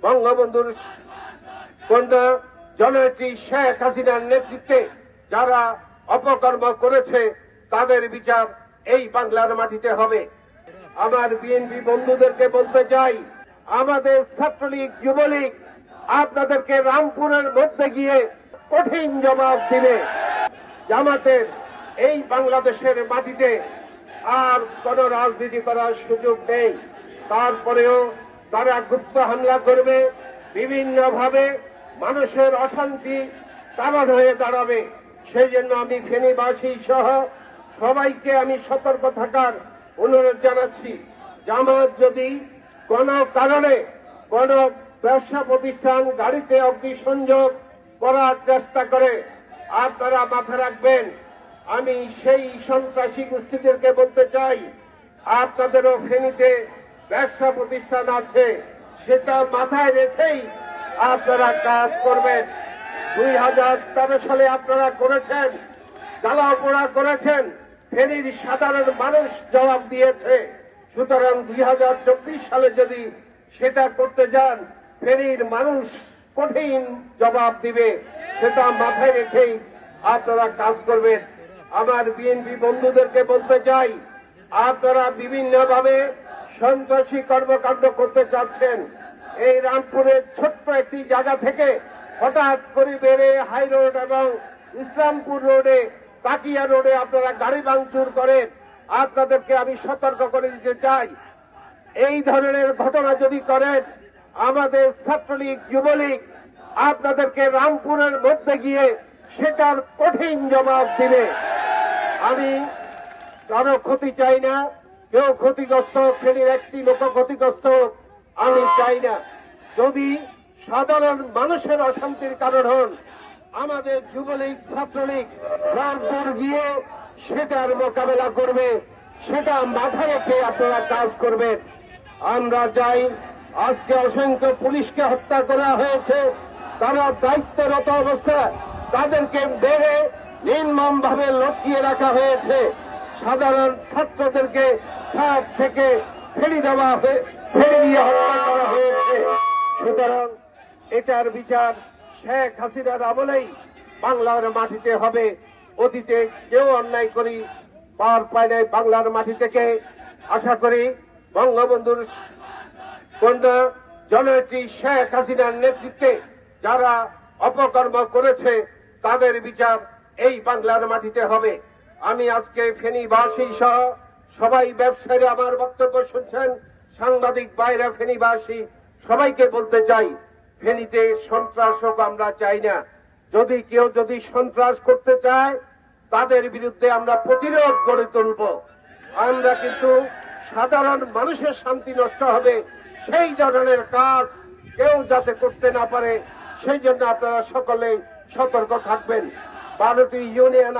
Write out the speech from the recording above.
বঙ্গবন্ধুর কন্যা জননেত্রী শেখ হাসিনার নেতৃত্বে যারা অপকর্ম করেছে তাদের বিচার এই বাংলার মাটিতে হবে। আমার বিএনপি বন্ধুদেরকে বলতে চাই, আমাদের ছাত্রলীগ যুবলীগ আপনাদেরকে রামপুরের মধ্যে গিয়ে কঠিন জবাব দিবে। জামাতের এই বাংলাদেশের মাটিতে আর কোন রাজনীতি করার সুযোগ নেই। তারপরেও তারা গুপ্ত হামলা করবে, বিভিন্নভাবে মানুষের অশান্তি কারণ হয়ে দাঁড়াবে। সেই জন্য আমি ফেনীবাসী সহ সবাইকে আমি সতর্ক থাকার অনুরোধ জানাচ্ছি। জামাত যদি কোন কারণে কোন ব্যবসা প্রতিষ্ঠান গাড়িতে অগ্নিসংযোগ করার চেষ্টা করে, আপনারা মাথা রাখবেন। আমি সেই সন্ত্রাসী গোষ্ঠীদেরকে বলতে চাই, আপনাদেরও ফেনীতে ব্যবসা প্রতিষ্ঠান আছে, সেটা মাথায় রেখেই আপনারা কাজ করবেন। 2013 সালে আপনারা করেছেন, জ্বালাপোড়া করেছেন, ফেনীর সাধারণ মানুষ জবাব দিয়েছে। সুতরাং 2024 সালে যদি সেটা করতে যান, ফেনীর মানুষ কঠিন জবাব দিবে। সেটা মাথায় রেখেই আপনারা কাজ করবেন। আমার বিএনপি বন্ধুদেরকে বলতে চাই, আপনারা বিভিন্নভাবে সন্ত্রাসী কর্মকাণ্ড করতে চাচ্ছেন। এই রামপুরের ছোট্ট একটি জায়গা থেকে হঠাৎ করে বেড়ে হাই রোড এবং ইসলামপুর রোডে, তাকিয়া রোডে আপনারা গাড়ি ভাঙচুর করেন। আপনাদেরকে আমি সতর্ক করে দিতে চাই, এই ধরনের ঘটনা যদি করেন, আমাদের ছাত্রলীগ যুবলীগ আপনাদেরকে রামপুরের মধ্যে গিয়ে সেটার কঠিন জবাব দিবে। আমি কারো ক্ষতি চাই না, কেউ ক্ষতিগ্রস্ত, ফেনীর একটি লোক ক্ষতিগ্রস্ত আমি চাই না। যদি সাধারণ মানুষের অশান্তির কারণ হন, আমাদের যুবলীগ ছাত্রলীগ রামপুর গিয়ে সেটার মোকাবেলা করবে। সেটা মাথায় রেখে আপনারা কাজ করবেন। আমরা চাই, আজকে অসংখ্য পুলিশকে হত্যা করা হয়েছে, তারা দায়িত্বরত অবস্থায় তাদেরকে বেড়ে নির্মমভাবে লটকিয়ে রাখা হয়েছে। সাধারণ ছাত্রদেরকে ছাদ থেকে ফেলে দিয়ে হত্যা করা হয়েছে। সুতরাং এটার বিচার শেখ হাসিনার আমলেই বাংলার মাটিতে হবে। অতীতে কেউ অন্যায় করি পার পায় নাই বাংলার মাটি থেকে। আশা করি বঙ্গবন্ধুর কন্যা জননেত্রী শেখ হাসিনার নেতৃত্বে যারা অপকর্ম করেছে তাদের বিচার এই বাংলার মাটিতে হবে। আমি আজকে ফেনীবাসী সহ সবাই ব্যবসায়ীরা আমার বক্তব্য শুনছেন, সাংবাদিক ভাইরা ফেনীবাসী সবাইকে বলতে চাই, ফেনীতে সন্ত্রাস হোক আমরা চাই না। যদি কেউ সন্ত্রাস করতে চায়, তাদের বিরুদ্ধে আমরা প্রতিরোধ গড়ে তুলব। আমরা কিন্তু সাধারণ মানুষের শান্তি নষ্ট হবে সেই ধরনের কাজ কেউ যাতে করতে না পারে, সেই জন্য আপনারা সকলে সতর্ক থাকবেন। 12টি ইউনিয়ন